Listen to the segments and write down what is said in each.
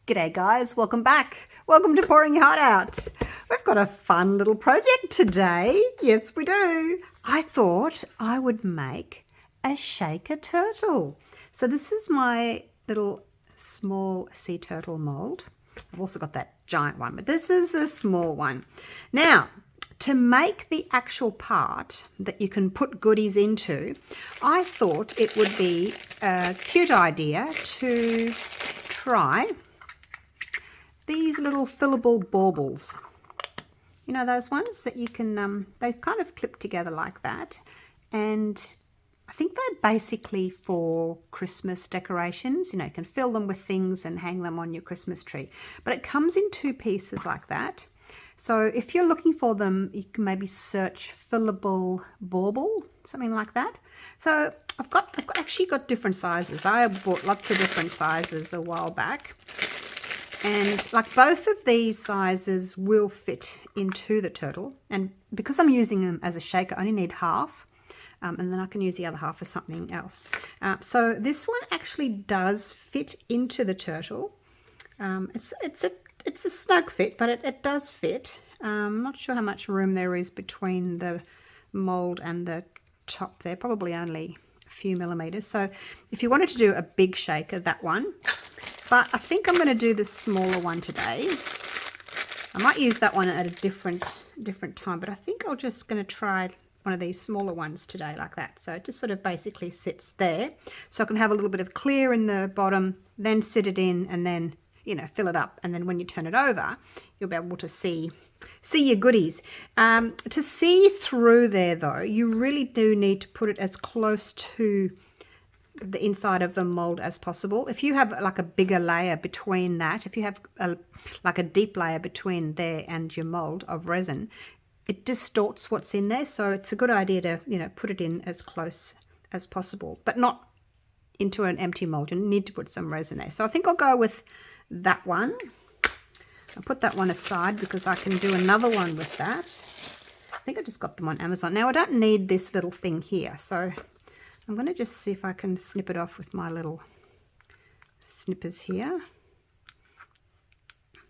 G'day guys, welcome back. Welcome to Pouring Your Heart Out. We've got a fun little project today. Yes, we do. I thought I would make a shaker turtle. So this is my little small sea turtle mold. I've also got that giant one, but this is the small one. Now, to make the actual part that you can put goodies into, I thought it would be a cute idea to try these little fillable baubles. You know those ones that you can, they kind of clip together like that. And I think they're basically for Christmas decorations. You know, you can fill them with things and hang them on your Christmas tree. But it comes in two pieces like that. So if you're looking for them, you can maybe search fillable bauble, something like that. So I've actually got different sizes. I bought lots of different sizes a while back. And like both of these sizes will fit into the turtle. And because I'm using them as a shaker, I only need half. And then I can use the other half for something else. So this one actually does fit into the turtle. It's a snug fit, but it does fit. I'm not sure how much room there is between the mold and the top there. Probably only a few millimeters. So if you wanted to do a big shaker, that one. But I think I'm going to do the smaller one today. I might use that one at a different time, but I think I'm just going to try one of these smaller ones today like that. So it just sort of basically sits there. So I can have a little bit of clear in the bottom, then sit it in and then, you know, fill it up. And then when you turn it over, you'll be able to see your goodies. To see through there though, you really do need to put it as close to the inside of the mold as possible. If you have like a bigger layer between that, if you have like a deep layer between there and your mold of resin, it distorts what's in there. So it's a good idea to, you know, put it in as close as possible, but not into an empty mold. You need to put some resin there. So I think I'll go with that one. I'll put that one aside because I can do another one with that. I think I just got them on Amazon. Now I don't need this little thing here, so I'm going to just see if I can snip it off with my little snippers here.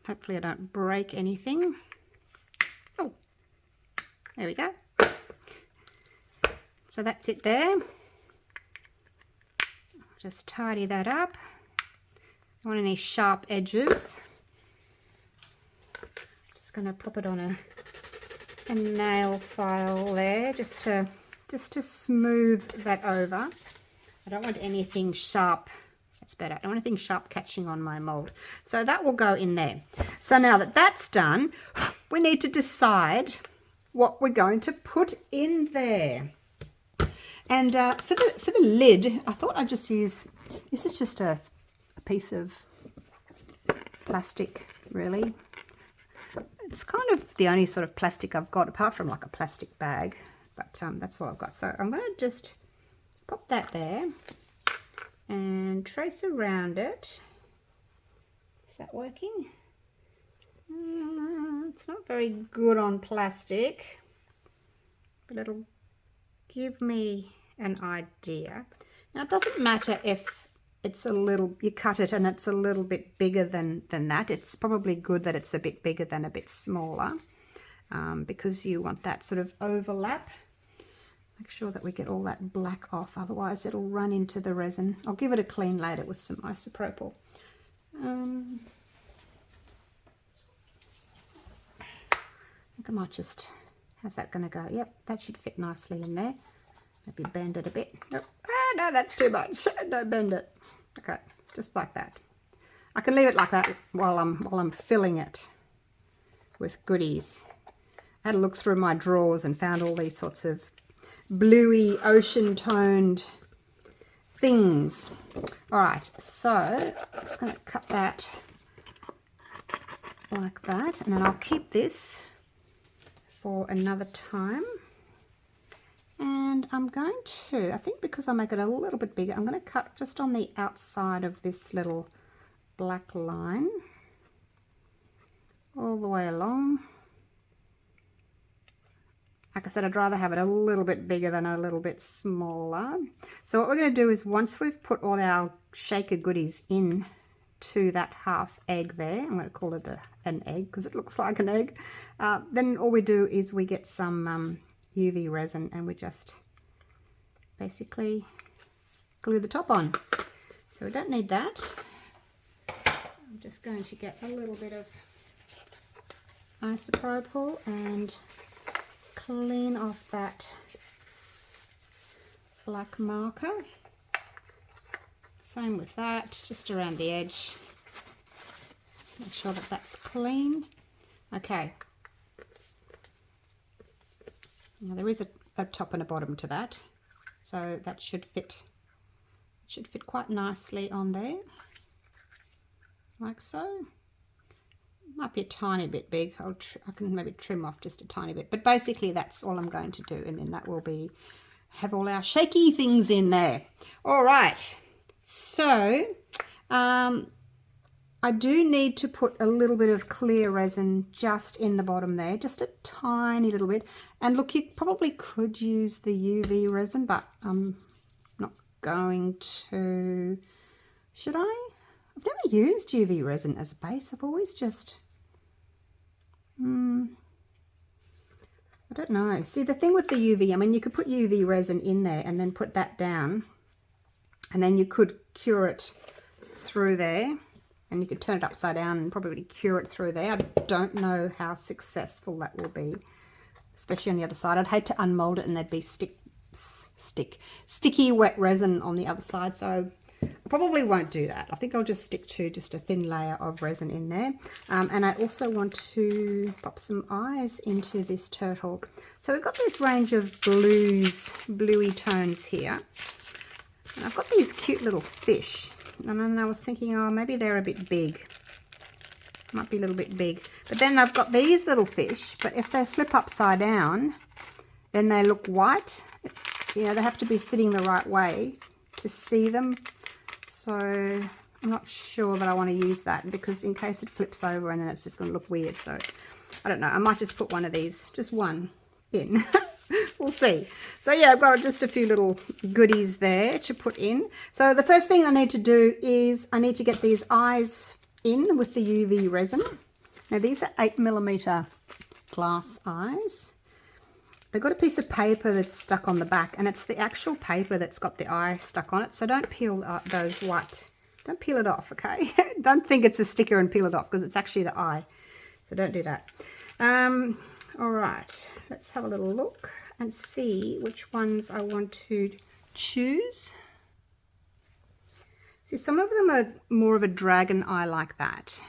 Hopefully I don't break anything. Oh, there we go. So that's it there. Just tidy that up. Don't want any sharp edges. Just going to pop it on a nail file there just to smooth that over. I don't want anything sharp. That's better. I don't want anything sharp catching on my mold. So that will go in there. So now that that's done, we need to decide what we're going to put in there. And for the lid, I thought I'd just use, this is just a piece of plastic, really. It's kind of the only sort of plastic I've got, apart from like a plastic bag. But that's all I've got. So I'm going to just pop that there and trace around it. Is that working? It's not very good on plastic, but it'll give me an idea. Now it doesn't matter if it's a little, you cut it and it's a little bit bigger than that. It's probably good that it's a bit bigger than a bit smaller. Because you want that sort of overlap. Make sure that we get all that black off, otherwise it'll run into the resin. I'll give it a clean later with some isopropyl. I think I might just, how's that going to go? Yep, that should fit nicely in there. Maybe bend it a bit. Nope. Ah, no, that's too much. Don't bend it. Okay, just like that. I can leave it like that while I'm filling it with goodies. I had a look through my drawers and found all these sorts of bluey, ocean-toned things. All right, so I'm just going to cut that like that, and then I'll keep this for another time. And I'm going to, I think because I make it a little bit bigger, I'm going to cut just on the outside of this little black line all the way along. Like I said, I'd rather have it a little bit bigger than a little bit smaller. So what we're going to do is once we've put all our shaker goodies in to that half egg there. I'm going to call it an egg because it looks like an egg. Then all we do is we get some UV resin and we just basically glue the top on. So we don't need that. I'm just going to get a little bit of isopropyl and clean off that black marker. Same with that, just around the edge. Make sure that that's clean. Okay. Now there is a top and a bottom to that, so that should fit. It should fit quite nicely on there, like so. Might be a tiny bit big. I can maybe trim off just a tiny bit, but basically that's all I'm going to do, and then that will have all our shaky things in there. All right. So I do need to put a little bit of clear resin just in the bottom there, just a tiny little bit. And look, you probably could use the UV resin, but I'm not going to. Should I? I've never used UV resin as a base. I've always just, I don't know. See, the thing with the UV, I mean, you could put UV resin in there and then put that down, and then you could cure it through there, and you could turn it upside down and probably cure it through there. I don't know how successful that will be, especially on the other side. I'd hate to unmold it and there'd be sticky wet resin on the other side, so I probably won't do that. I think I'll just stick to just a thin layer of resin in there. And I also want to pop some eyes into this turtle. So we've got this range of bluey tones here. And I've got these cute little fish, and then I was thinking, oh, maybe they're a bit big. Might be a little bit big. But then I've got these little fish, but if they flip upside down, then they look white. You know, they have to be sitting the right way to see them. So I'm not sure that I want to use that, because in case it flips over and then it's just going to look weird. So I don't know. I might just put one of these, just one in. We'll see. So yeah, I've got just a few little goodies there to put in. So the first thing I need to do is I need to get these eyes in with the UV resin. Now these are 8mm glass eyes. They've got a piece of paper that's stuck on the back, and it's the actual paper that's got the eye stuck on it. So don't peel those white. Don't peel it off, okay? Don't think it's a sticker and peel it off, because it's actually the eye. So don't do that. All right, let's have a little look and see which ones I want to choose. See, some of them are more of a dragon eye like that,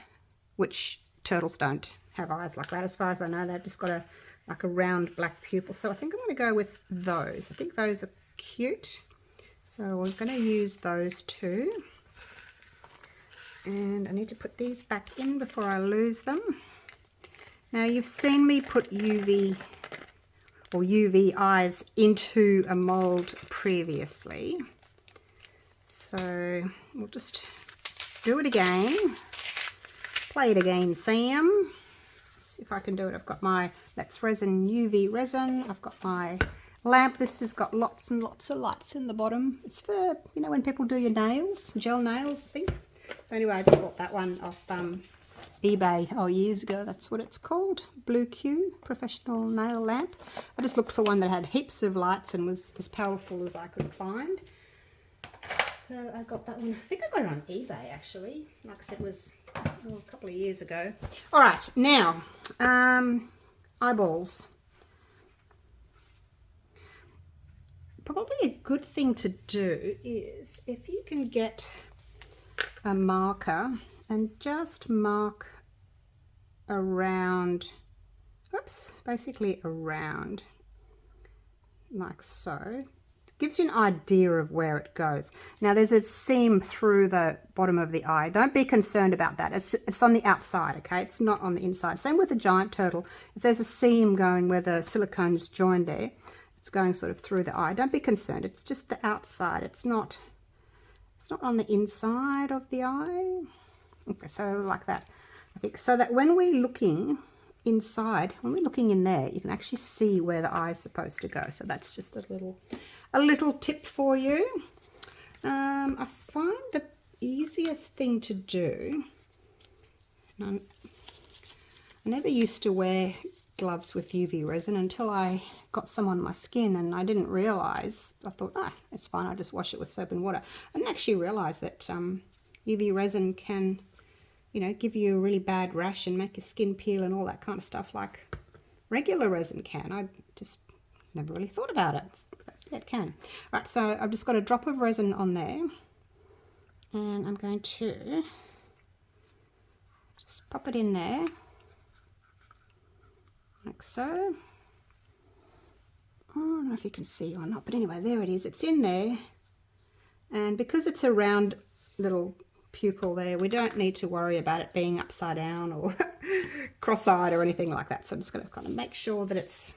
which turtles don't have eyes like that. As far as I know, they've just got like a round black pupil. So I think I'm going to go with those. I think those are cute. So we're going to use those two. And I need to put these back in before I lose them. Now you've seen me put UV eyes into a mold previously. So we'll just do it again. Play it again, Sam. Let's see if I can do it. I've got my Let's Resin UV resin. I've got my lamp. This has got lots and lots of lights in the bottom. It's for, you know, when people do your nails, gel nails, I think. So anyway, I just bought that one off eBay years ago. That's what it's called. Blue Q Professional Nail Lamp. I just looked for one that had heaps of lights and was as powerful as I could find. So I got that one. I think I got it on eBay actually. Like I said, it was a couple of years ago. All right, now eyeballs. Probably a good thing to do is if you can get a marker and just mark around, basically around like so. It gives you an idea of where it goes. Now there's a seam through the bottom of the eye. Don't be concerned about that. It's on the outside, okay? It's not on the inside. Same with a giant turtle. If there's a seam going where the silicone's joined there, it's going sort of through the eye. Don't be concerned. It's just the outside. It's not on the inside of the eye. Okay, so like that. I think so that when we're looking inside, when we're looking in there, you can actually see where the eye is supposed to go. So that's just a little tip for you. I find that easiest thing to do, and I never used to wear gloves with UV resin until I got some on my skin, and I didn't realize. I thought, it's fine, I'll just wash it with soap and water. I didn't actually realize that UV resin can, you know, give you a really bad rash and make your skin peel and all that kind of stuff like regular resin can. I just never really thought about it, but yeah, it can. Right, so I've just got a drop of resin on there, and I'm going to just pop it in there like so. I don't know if you can see or not, but anyway, there it is. It's in there, and because it's a round little pupil there, we don't need to worry about it being upside down or cross-eyed or anything like that. So I'm just going to kind of make sure that it's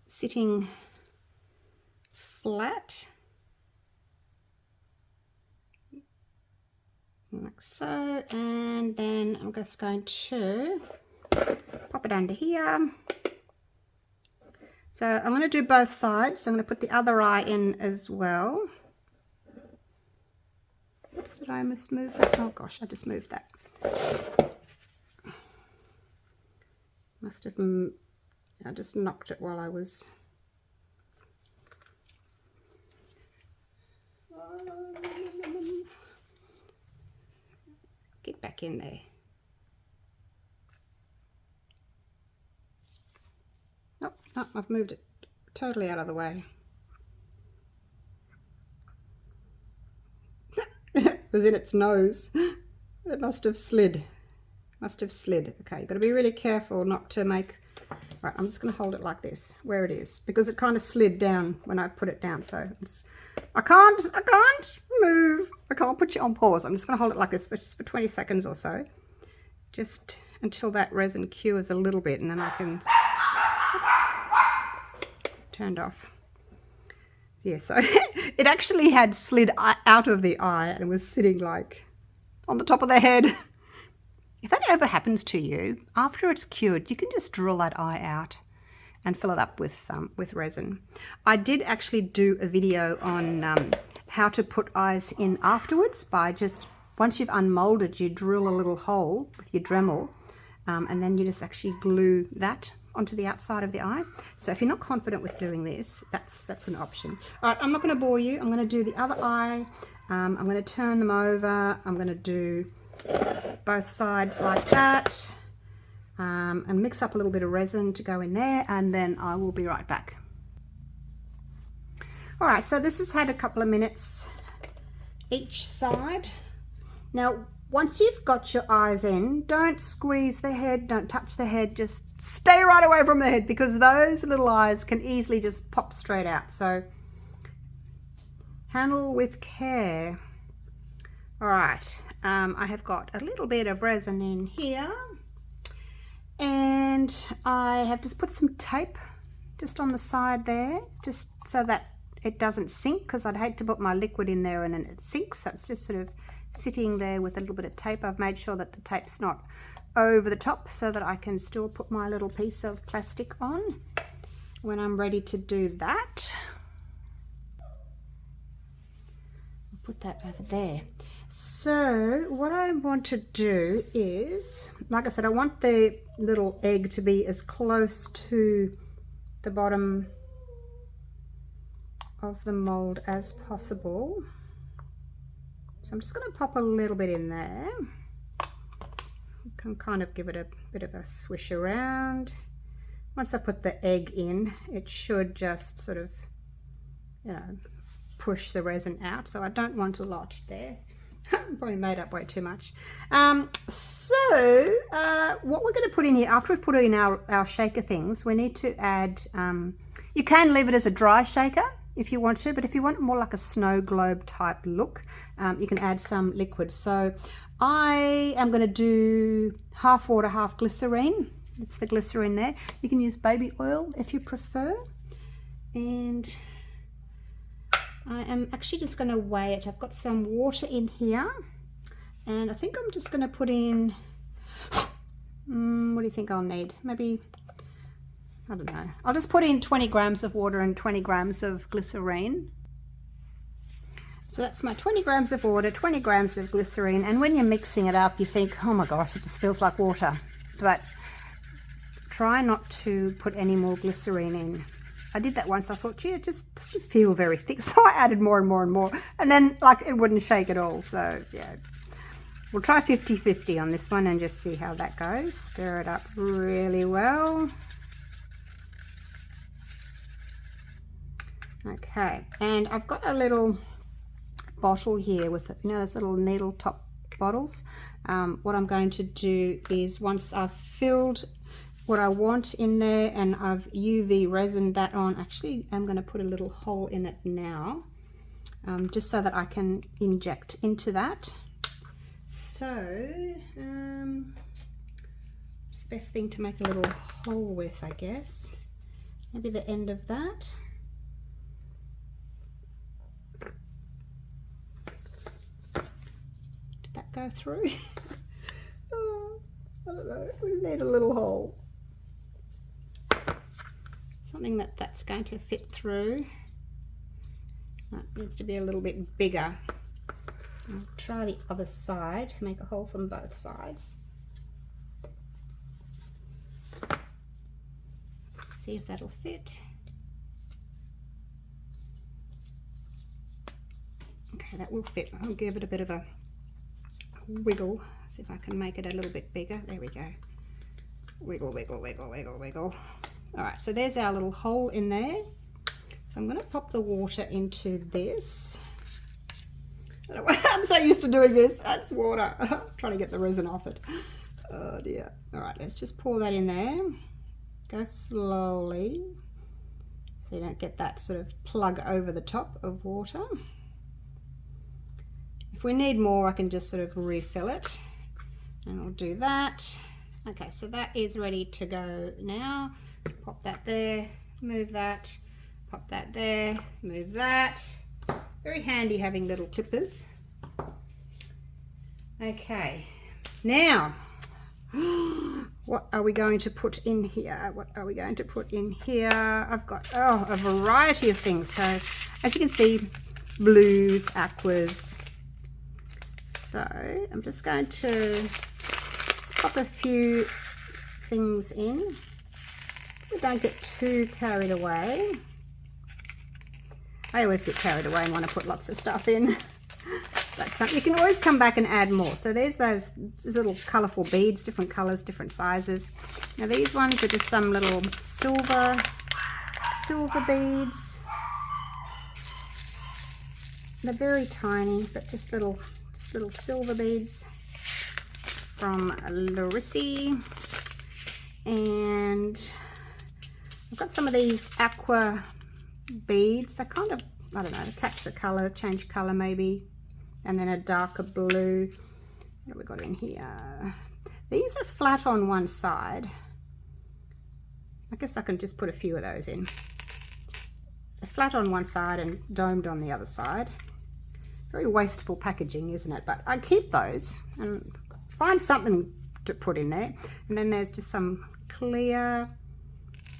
sitting flat like so, and then I'm just going to pop it under here. So I'm going to do both sides. So I'm going to put the other eye in as well. Oops, did I almost move that? Oh gosh, I just moved that. Must have, I just knocked it while I was... Get back in there. Oh, no, I've moved it totally out of the way. It was in its nose. It must have slid. Okay, you've got to be really careful not to make... Right, I'm just going to hold it like this, where it is, because it kind of slid down when I put it down. So I can't move. I can't put you on pause. I'm just going to hold it like this for 20 seconds or so, just until that resin cures a little bit, and then I can... Oops, turned off. Yeah, so it actually had slid out of the eye and was sitting like on the top of the head. If that ever happens to you, after it's cured, you can just drill that eye out and fill it up with resin. I did actually do a video on how to put eyes in afterwards by just, once you've unmolded, you drill a little hole with your Dremel, and then you just actually glue that onto the outside of the eye. So if you're not confident with doing this, that's an option. All right, I'm not going to bore you. I'm going to do the other eye. I'm going to turn them over. I'm going to do both sides like that, and mix up a little bit of resin to go in there, and then I will be right back. All right, so this has had a couple of minutes each side. Now, once you've got your eyes in, don't squeeze the head, don't touch the head, just stay right away from the head, because those little eyes can easily just pop straight out. So handle with care. All right, I have got a little bit of resin in here, and I have just put some tape just on the side there, just so that it doesn't sink, because I'd hate to put my liquid in there and then it sinks. So it's just sort of sitting there with a little bit of tape. I've made sure that the tape's not over the top so that I can still put my little piece of plastic on when I'm ready to do that. I'll put that over there. So what I want to do is, like I said, I want the little egg to be as close to the bottom of the mold as possible. So I'm just going to pop a little bit in there. You can kind of give it a bit of a swish around. Once I put the egg in, it should just sort of, you know, push the resin out. So I don't want a lot there. Probably made up way too much. So what we're going to put in here, after we've put in our shaker things, we need to add, you can leave it as a dry shaker if you want to, but if you want more like a snow globe type look, you can add some liquid. So I am going to do half water, half glycerine. It's the glycerine there. You can use baby oil if you prefer. And I am actually just going to weigh it. I've got some water in here, and I think I'm just going to put in, what do you think I'll need? Maybe, I don't know. I'll just put in 20 grams of water and 20 grams of glycerine. So that's my 20 grams of water, 20 grams of glycerine, and when you're mixing it up you think, oh my gosh, it just feels like water. But try not to put any more glycerine in. I did that once. I thought, gee, it just doesn't feel very thick. So I added more and more and more. And then, like, it wouldn't shake at all. So, yeah. We'll try 50-50 on this one and just see how that goes. Stir it up really well. Okay. And I've got a little bottle here with, you know, those little needle top bottles. What I'm going to do is, once I've filled what I want in there and I've UV resin that on, actually I'm going to put a little hole in it now, just so that I can inject into that. So it's the best thing to make a little hole with, I guess. Maybe the end of that. Did that go through? Oh, I don't know, we just need a little hole. Something that's going to fit through. That needs to be a little bit bigger. I'll try the other side, make a hole from both sides. See if that'll fit. Okay, that will fit. I'll give it a bit of a wiggle, see if I can make it a little bit bigger. There we go. Wiggle, wiggle, wiggle, wiggle, wiggle. Alright, so there's our little hole in there. So I'm going to pop the water into this. I'm so used to doing this. That's water. I'm trying to get the resin off it. Oh dear. Alright, let's just pour that in there. Go slowly so you don't get that sort of plug over the top of water. If we need more, I can just sort of refill it. And I'll do that. Okay, so that is ready to go now. Pop that there, move that, pop that there, move that. Very handy having little clippers. Okay, now, what are we going to put in here? What are we going to put in here? I've got, a variety of things. So, as you can see, blues, aquas. So, I'm just going to pop a few things in. Don't get too carried away. I always get carried away and want to put lots of stuff in. But you can always come back and add more. So there's those just little colourful beads, different colours, different sizes. Now these ones are just some little silver beads. They're very tiny, but just little silver beads from Larissy. And I've got some of these aqua beads. They're kind of, I don't know, catch the colour, change colour maybe. And then a darker blue. What have we got in here? These are flat on one side. I guess I can just put a few of those in. They're flat on one side and domed on the other side. Very wasteful packaging, isn't it? But I keep those and find something to put in there. And then there's just some clear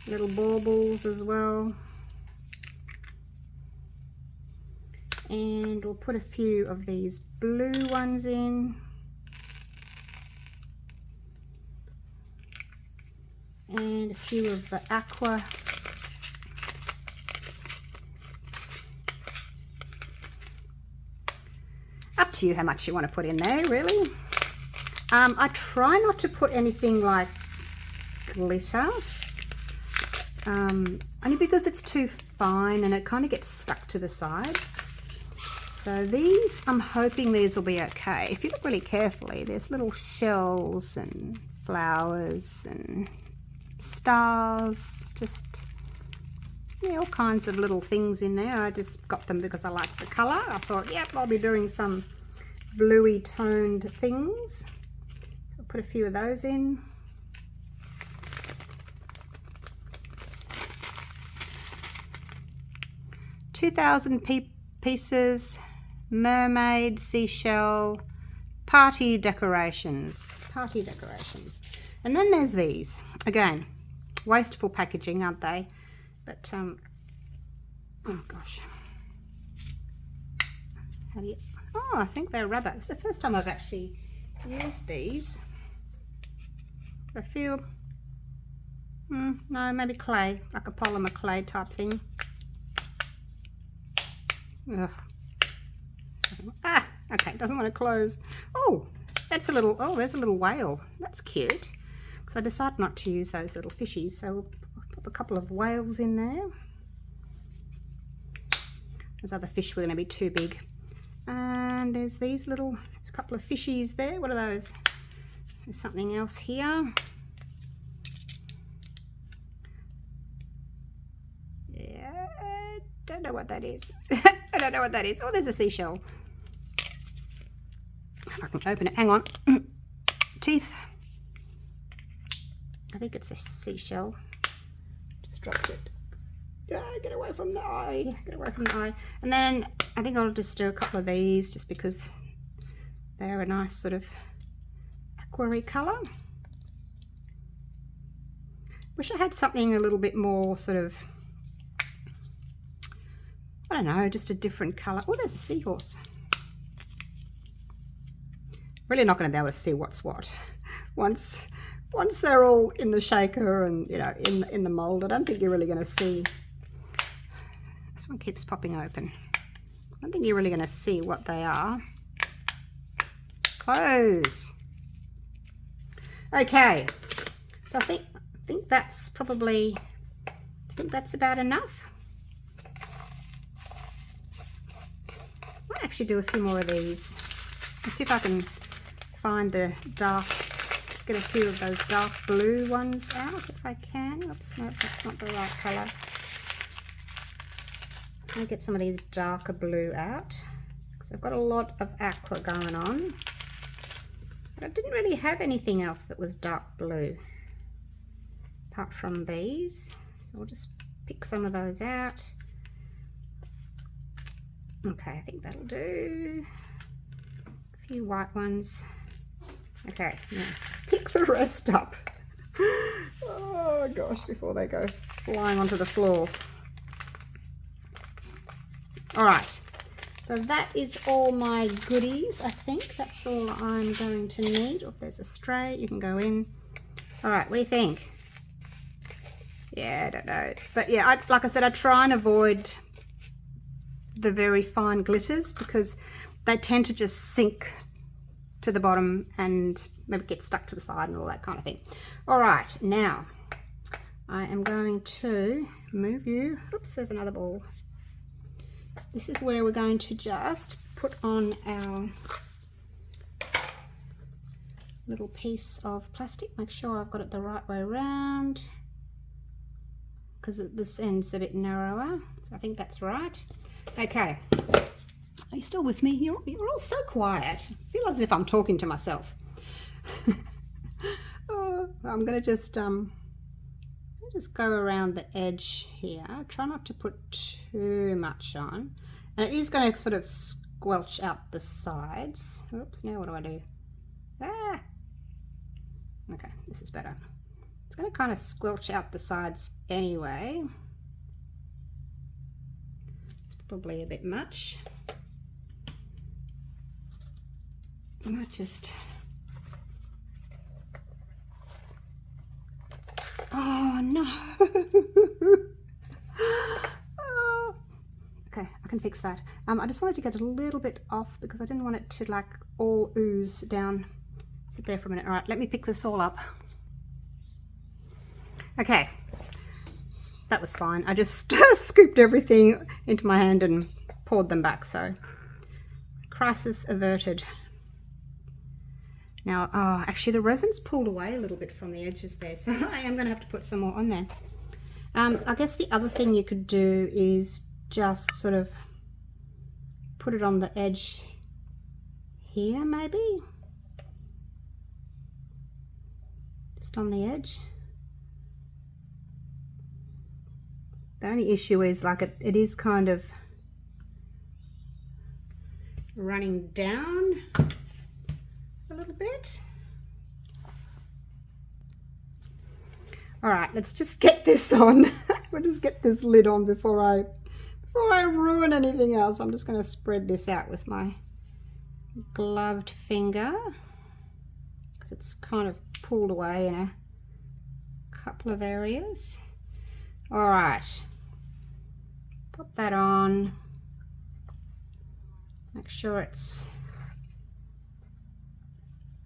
little baubles as well, and we'll put a few of these blue ones in, and a few of the aqua. Up to you how much you want to put in there, really. I try not to put anything like glitter, only because it's too fine and it kind of gets stuck to the sides. So these, I'm hoping these will be okay. If you look really carefully, there's little shells and flowers and stars, just, yeah, all kinds of little things in there. I just got them because I like the colour. I thought, yep, I'll be doing some bluey toned things. So I'll put a few of those in. $2,000 pieces, mermaid, seashell, party decorations. And then there's these. Again, wasteful packaging, aren't they? But, oh gosh. how do you, oh, I think they're rubber. It's the first time I've actually used these. I feel, no, maybe clay, like a polymer clay type thing. Ugh. Okay, doesn't want to close. Oh, that's a little, oh, there's a little whale. That's cute. Because I decided not to use those little fishies, so we'll pop a couple of whales in there. Those other fish were going to be too big. And there's these little, there's a couple of fishies there. What are those? There's something else here. Yeah, I don't know what that is. I don't know what that is. Oh, there's a seashell. If I can open it, hang on. Teeth. I think it's a seashell. Just dropped it. Get away from the eye. Get away from the eye. And then I think I'll just do a couple of these just because they're a nice sort of aqua-y colour. Wish I had something a little bit more sort of, I don't know, just a different colour. Oh, there's a seahorse. Really not going to be able to see what's what. Once they're all in the shaker and, you know, in the mould, I don't think you're really going to see. This one keeps popping open. I don't think you're really going to see what they are. Close. Okay. So I think that's probably, I think that's about enough. I might actually do a few more of these. Let's see if I can find the dark, let's get a few of those dark blue ones out if I can. Oops, no, that's not the right colour. I'm going to get some of these darker blue out because I've got a lot of aqua going on. But I didn't really have anything else that was dark blue apart from these. So we'll just pick some of those out. Okay, I think that'll do. A few white ones. Okay, now pick the rest up. Oh gosh, before they go flying onto the floor. Alright, so that is all my goodies, I think. That's all I'm going to need. Oh, there's a stray, you can go in. Alright, what do you think? Yeah, I don't know. But yeah, like I said, I try and avoid the very fine glitters because they tend to just sink to the bottom and maybe get stuck to the side and all that kind of thing. All right, now I am going to move you. Oops, there's another ball. This is where we're going to just put on our little piece of plastic. Make sure I've got it the right way around because this end's a bit narrower. So I think that's right. Okay. Are you still with me? You're all so quiet. I feel as if I'm talking to myself. Oh, I'm going to just go around the edge here. Try not to put too much on. And it is going to sort of squelch out the sides. Oops, now what do I do? Ah! Okay, this is better. It's going to kind of squelch out the sides anyway. It's probably a bit much. I might just, oh no. Oh. Okay, I can fix that. I just wanted to get it a little bit off because I didn't want it to like all ooze down. Sit there for a minute. All right, let me pick this all up. Okay, that was fine. I just scooped everything into my hand and poured them back, so crisis averted. Now, oh, actually the resin's pulled away a little bit from the edges there, so I am going to have to put some more on there. I guess the other thing you could do is just sort of put it on the edge here, maybe. Just on the edge. The only issue is like it is kind of running down a little bit. All right, let's just get this on. We'll just get this lid on before before I ruin anything else, I'm just going to spread this out with my gloved finger because it's kind of pulled away in a couple of areas. All right, pop that on. Make sure it's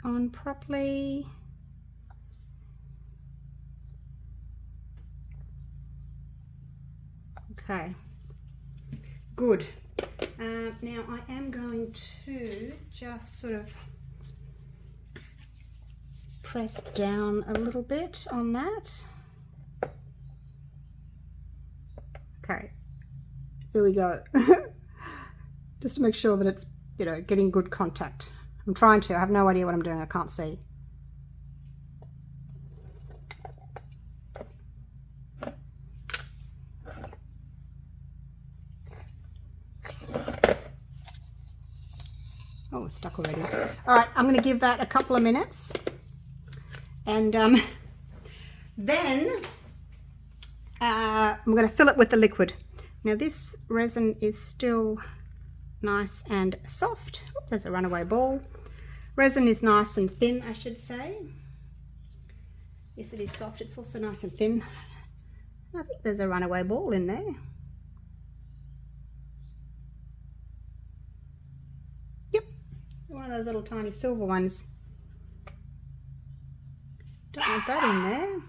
on properly. Okay, good. Now I am going to just sort of press down a little bit on that. Okay, here we go. Just to make sure that it's, you know, getting good contact. I'm trying to. I have no idea what I'm doing. I can't see. Oh, it's stuck already. All right, I'm going to give that a couple of minutes. And then I'm going to fill it with the liquid. Now this resin is still nice and soft. Oops, there's a runaway ball. Resin is nice and thin, I should say. Yes, it is soft. It's also nice and thin. I think there's a runaway ball in there. Yep, one of those little tiny silver ones. Don't want that in there.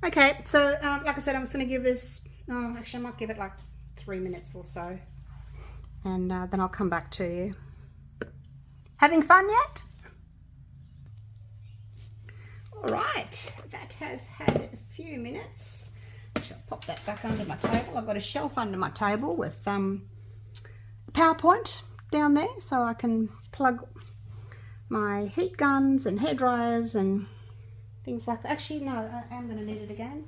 Okay, so like I said, I'm just going to give this, oh, actually I might give it like 3 minutes or so, and then I'll come back to you. Having fun yet? All right, that has had a few minutes. I shall pop that back under my table. I've got a shelf under my table with a PowerPoint down there, so I can plug my heat guns and hair dryers and things like that. Actually, no, I am going to need it again.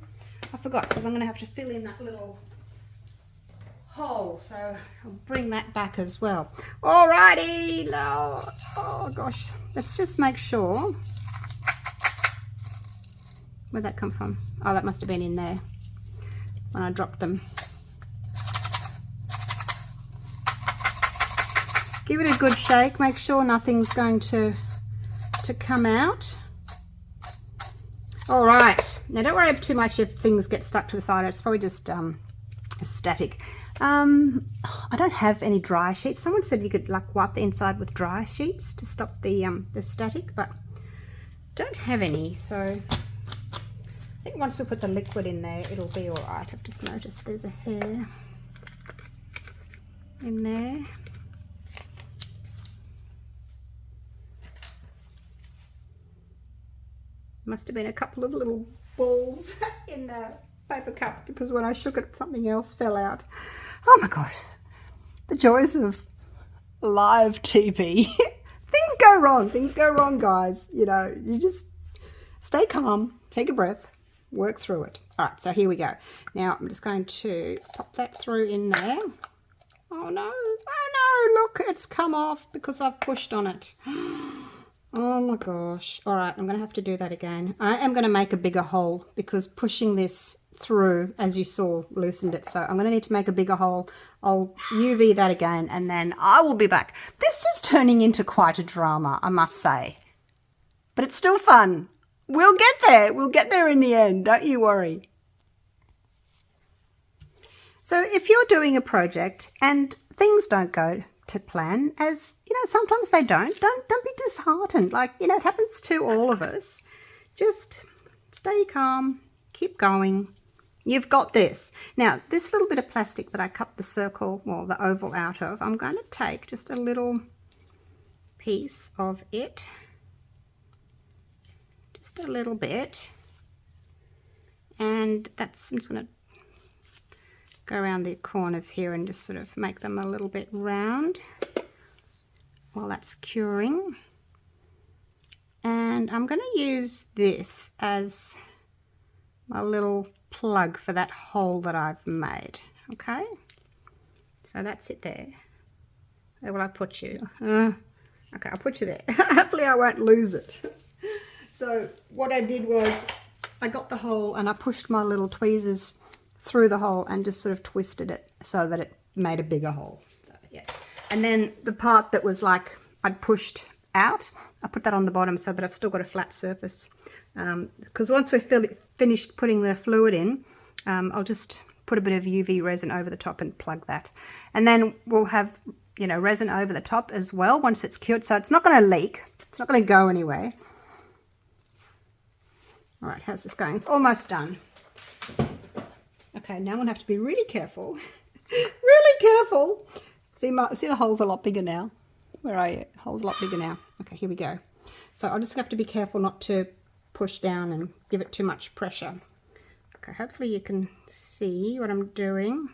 I forgot because I'm going to have to fill in that little hole, so I'll bring that back as well. Alrighty, oh gosh, let's just make sure. Where'd that come from? Oh, that must have been in there when I dropped them. Give it a good shake. Make sure nothing's going to come out. All right, now don't worry too much if things get stuck to the side. It's probably just static. I don't have any dry sheets. Someone said you could like wipe the inside with dry sheets to stop the static, but don't have any. So I think once we put the liquid in there, it'll be all right. I've just noticed there's a hair in there. Must have been a couple of little balls in the paper cup because when I shook it, something else fell out. Oh my gosh, the joys of live TV. Things go wrong, guys. You know, you just stay calm, take a breath, work through it. All right, so here we go. Now I'm just going to pop that through in there. Oh no, look, it's come off because I've pushed on it. Oh my gosh. All right, I'm going to have to do that again. I am going to make a bigger hole because pushing this through, as you saw, loosened it. So I'm going to need to make a bigger hole. I'll UV that again and then I will be back. This is turning into quite a drama, I must say. But it's still fun. We'll get there. We'll get there in the end. Don't you worry. So if you're doing a project and things don't go to plan, as you know, sometimes they don't be disheartened. Like, you know, it happens to all of us. Just stay calm, keep going. You've got this. Now, this little bit of plastic that I cut the circle, well, the oval out of, I'm going to take just a little piece of it, just a little bit, and that's, I'm just going to go around the corners here and just sort of make them a little bit round while that's curing. And I'm going to use this as my little plug for that hole that I've made. Okay, so that's it there. Where will I put you? Okay, I'll put you there. Hopefully I won't lose it. So what I did was I got the hole and I pushed my little tweezers through the hole and just sort of twisted it so that it made a bigger hole. So, yeah. And then the part that was like I'd pushed out, I put that on the bottom so that I've still got a flat surface. Because once we've finished putting the fluid in, I'll just put a bit of UV resin over the top and plug that. And then we'll have, you know, resin over the top as well once it's cured. So it's not going to leak. It's not going to go anywhere. All right, how's this going? It's almost done. Okay, now I'm going to have to be really careful. Really careful. See the hole's a lot bigger now. Where are you? Hole's a lot bigger now. Okay, here we go. So I'll just have to be careful not to push down and give it too much pressure. Okay, hopefully you can see what I'm doing.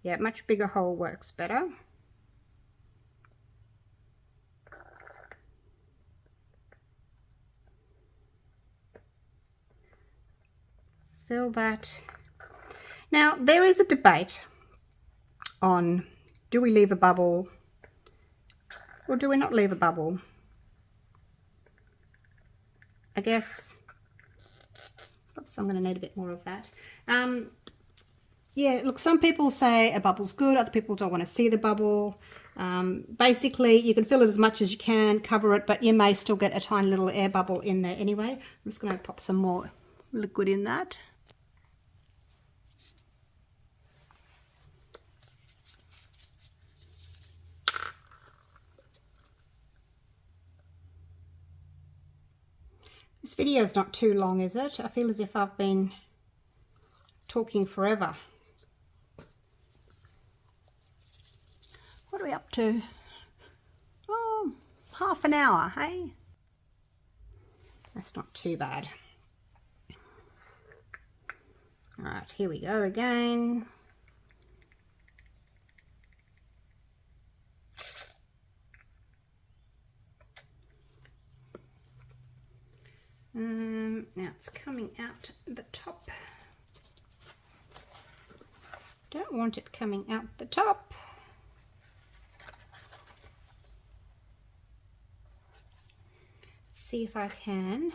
Yeah, much bigger hole works better. Fill that. Now, there is a debate on, do we leave a bubble or do we not leave a bubble? I guess, oops, I'm going to need a bit more of that. Yeah, look, some people say a bubble's good, other people don't want to see the bubble. Basically, you can fill it as much as you can, cover it, but you may still get a tiny little air bubble in there anyway. I'm just going to pop some more liquid in that. This video is not too long, is it? I feel as if I've been talking forever. What are we up to? Oh, half an hour, hey? That's not too bad. All right, here we go again. Now it's coming out the top. Don't want it coming out the top. Let's see if I can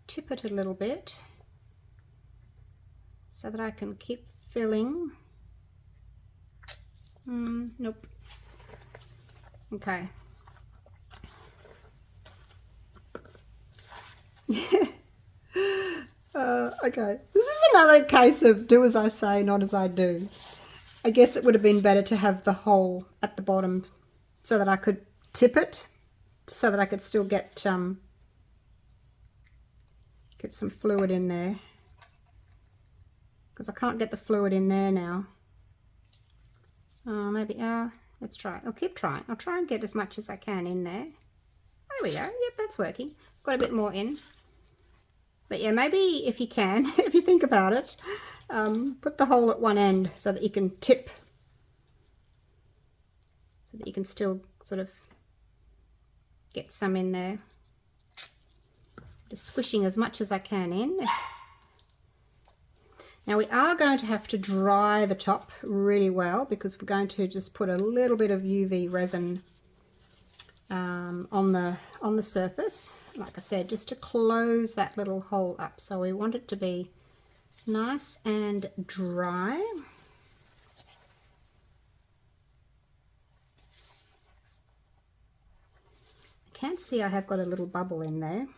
tip it a little bit so that I can keep filling. Nope. Okay. Okay, this is another case of do as I say, not as I do. I guess it would have been better to have the hole at the bottom so that I could tip it, so that I could still get some fluid in there. Because I can't get the fluid in there now. Maybe, let's try. I'll keep trying. I'll try and get as much as I can in there. There we go. Yep, that's working. Got a bit more in. But yeah, maybe if you can, if you think about it, put the hole at one end so that you can tip, so that you can still sort of get some in there. Just squishing as much as I can in. Now we are going to have to dry the top really well because we're going to just put a little bit of UV resin on the surface, like I said, just to close that little hole up. So we want it to be nice and dry. I can see I have got a little bubble in there.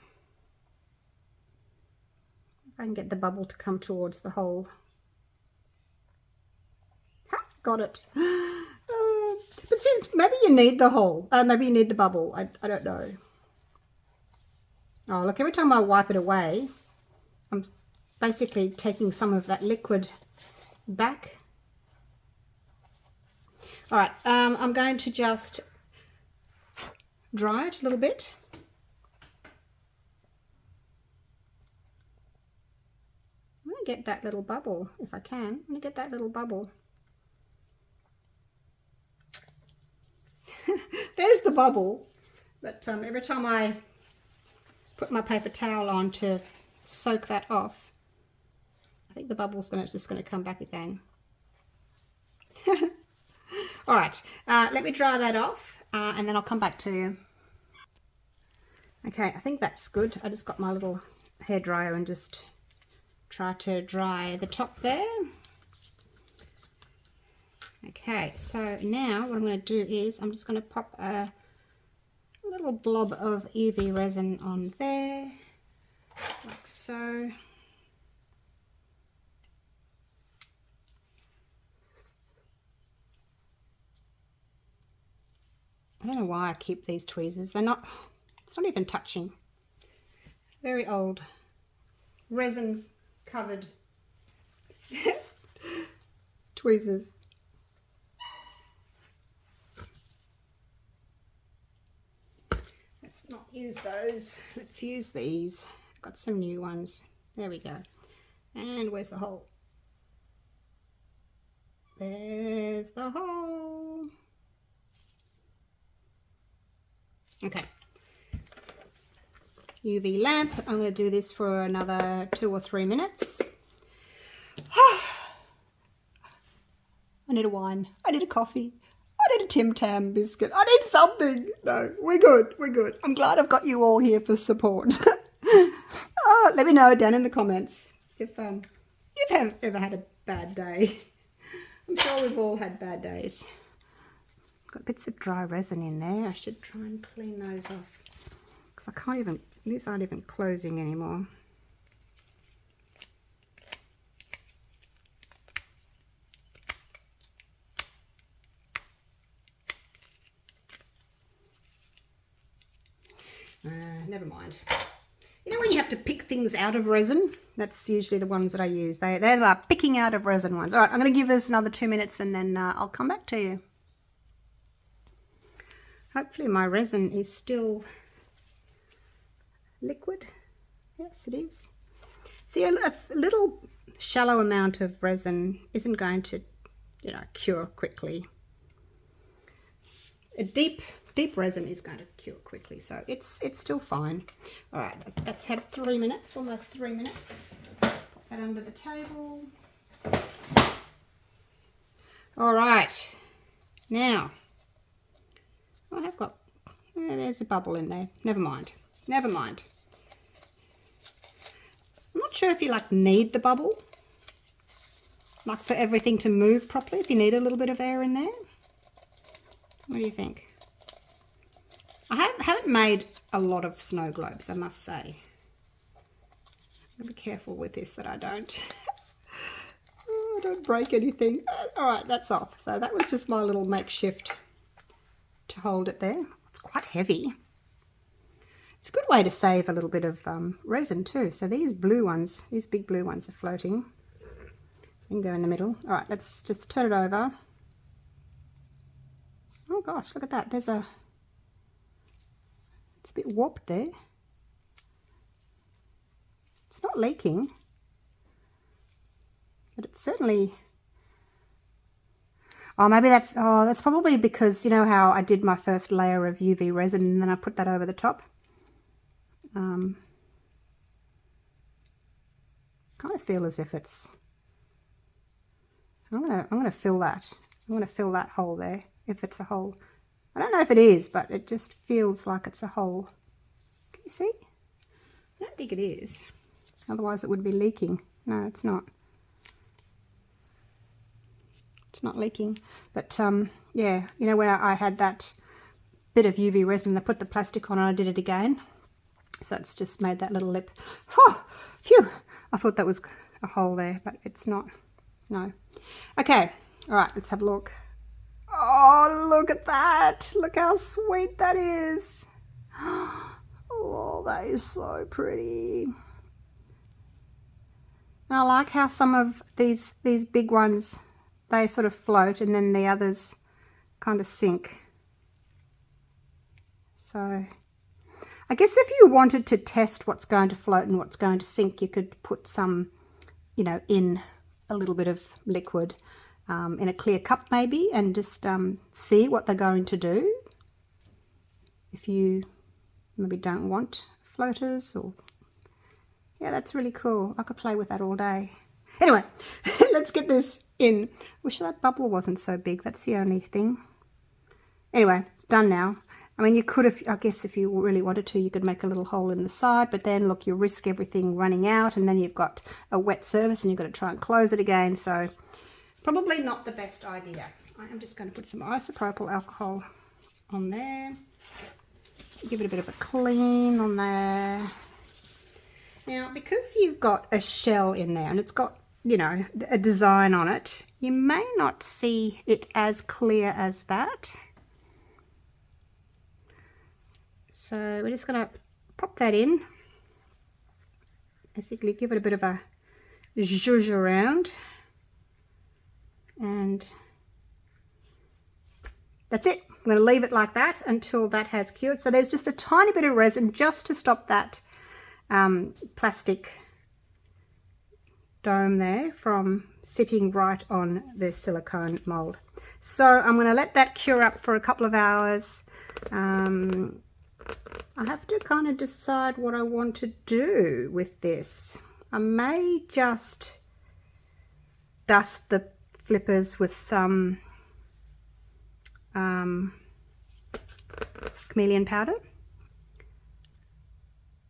If I can get the bubble to come towards the hole. Ha, got it. But see, maybe you need the hole. Maybe you need the bubble. I don't know. Oh, look, every time I wipe it away, I'm basically taking some of that liquid back. All right, I'm going to just dry it a little bit. I'm going to get that little bubble, if I can. I'm going to get that little bubble. There's the bubble, but every time I put my paper towel on to soak that off, I think the bubble's just going to come back again. All right, let me dry that off and then I'll come back to you. Okay, I think that's good. I just got my little hairdryer and just try to dry the top there. Okay, so now what I'm going to do is I'm just going to pop a little blob of UV resin on there, like so. I don't know why I keep these tweezers. They're not, it's not even touching. Very old, resin covered tweezers. Let's not use those. Let's use these. I've got some new ones. There we go. And where's the hole? There's the hole. Okay. UV lamp. I'm going to do this for another 2 or 3 minutes. I need a wine. I need a coffee. I need a Tim Tam biscuit. I need something. No, we're good. We're good. I'm glad I've got you all here for support. Let me know down in the comments if you've ever had a bad day. I'm sure we've all had bad days. Got bits of dry resin in there. I should try and clean those off because I can't even, these aren't even closing anymore. Never mind. You know when you have to pick things out of resin? That's usually the ones that I use. They're the picking out of resin ones. All right, I'm going to give this another 2 minutes and then I'll come back to you. Hopefully my resin is still liquid. Yes, it is. See, a little shallow amount of resin isn't going to, you know, cure quickly. A deep resin is going to cure quickly, so it's still fine. All right, that's had 3 minutes, almost 3 minutes. Put that under the table. All right, now I have got, there's a bubble in there. Never mind. Never mind. I'm not sure if you like need the bubble, like for everything to move properly, if you need a little bit of air in there. What do you think? I haven't made a lot of snow globes, I must say. I'm going to be careful with this that I don't. I don't break anything. All right, that's off. So that was just my little makeshift to hold it there. It's quite heavy. It's a good way to save a little bit of resin too. So these blue ones, these big blue ones are floating. You can go in the middle. All right, let's just turn it over. Oh gosh, look at that. There's a, it's a bit warped there. It's not leaking, but it's certainly, oh, maybe that's, oh, that's probably because, you know how I did my first layer of UV resin and then I put that over the top. Kind of feel as if it's, I'm gonna fill that. I'm gonna fill that hole there, if it's a hole. I don't know if it is, but it just feels like it's a hole. Can you see? I don't think it is. Otherwise it would be leaking. No, it's not. It's not leaking. But yeah, you know when I had that bit of UV resin, I put the plastic on and I did it again. So it's just made that little lip. Oh, phew! I thought that was a hole there, but it's not. No. Okay, all right, let's have a look. Oh, look at that. Look how sweet that is. Oh, that is so pretty. And I like how some of these big ones, they sort of float and then the others kind of sink. So I guess if you wanted to test what's going to float and what's going to sink, you could put some, you know, in a little bit of liquid in a clear cup maybe, and just see what they're going to do. If you maybe don't want floaters, or yeah, that's really cool. I could play with that all day. Anyway, let's get this in. Wish that bubble wasn't so big. That's the only thing. Anyway, it's done now. I mean, you could, I guess if you really wanted to, you could make a little hole in the side, but then look, you risk everything running out, and then you've got a wet surface and you've got to try and close it again. So probably not the best idea. I am just going to put some isopropyl alcohol on there. Give it a bit of a clean on there. Now, because you've got a shell in there and it's got, you know, a design on it, you may not see it as clear as that. So we're just going to pop that in. Basically give it a bit of a zhuzh around. And that's it. I'm going to leave it like that until that has cured. So there's just a tiny bit of resin just to stop that plastic dome there from sitting right on the silicone mold. So I'm going to let that cure up for a couple of hours. I have to kind of decide what I want to do with this. I may just dust the flippers with some chameleon powder.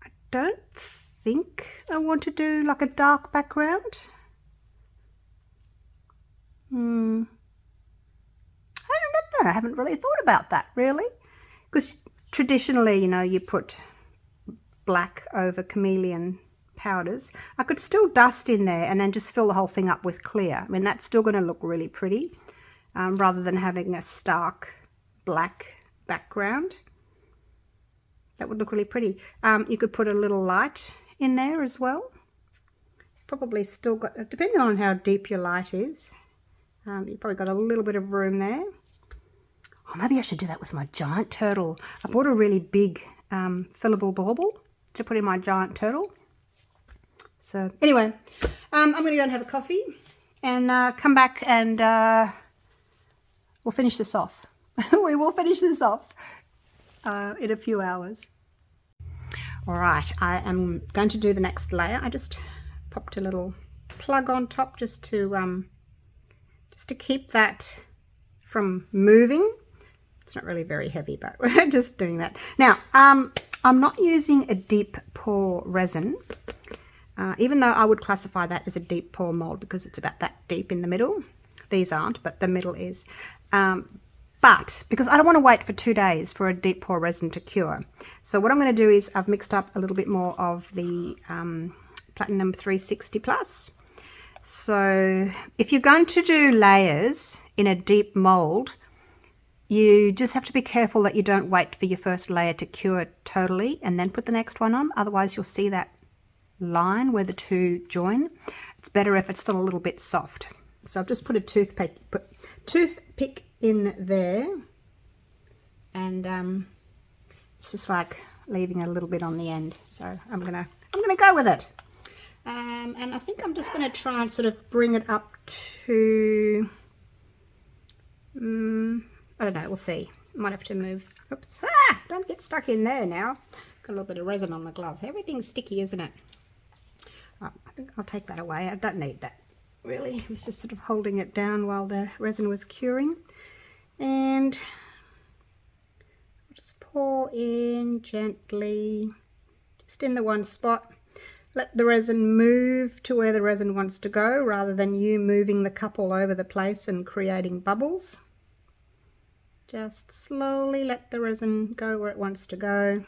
I don't think I want to do like a dark background. I don't know. I haven't really thought about that really, because traditionally, you know, you put black over chameleon powders. I could still dust in there and then just fill the whole thing up with clear. I mean, that's still going to look really pretty, rather than having a stark black background. That would look really pretty. You could put a little light in there as well. Probably still got, depending on how deep your light is, you've probably got a little bit of room there. Oh, maybe I should do that with my giant turtle. I bought a really big fillable bauble to put in my giant turtle. So anyway, I'm going to go and have a coffee and come back and we'll finish this off. We will finish this off in a few hours. All right, I am going to do the next layer. I just popped a little plug on top just to keep that from moving. It's not really very heavy, but we're just doing that. Now, I'm not using a deep pour resin, even though I would classify that as a deep pour mold because it's about that deep in the middle. These aren't, but the middle is. But because I don't want to wait for 2 days for a deep pour resin to cure. So what I'm going to do is I've mixed up a little bit more of the Platinum 360 Plus. So if you're going to do layers in a deep mold, you just have to be careful that you don't wait for your first layer to cure totally and then put the next one on. Otherwise you'll see that line where the two join. It's better if it's still a little bit soft. So I've just put a toothpick in there, and it's just like leaving a little bit on the end. So I'm gonna go with it, and I think I'm just gonna try and sort of bring it up to I don't know, we'll see. Might have to move. Oops, don't get stuck in there now. Got a little bit of resin on my glove. Everything's sticky, isn't it? Oh, I think I'll take that away. I don't need that really. I was just sort of holding it down while the resin was curing. And just pour in gently, just in the one spot. Let the resin move to where the resin wants to go rather than you moving the cup all over the place and creating bubbles. Just slowly let the resin go where it wants to go.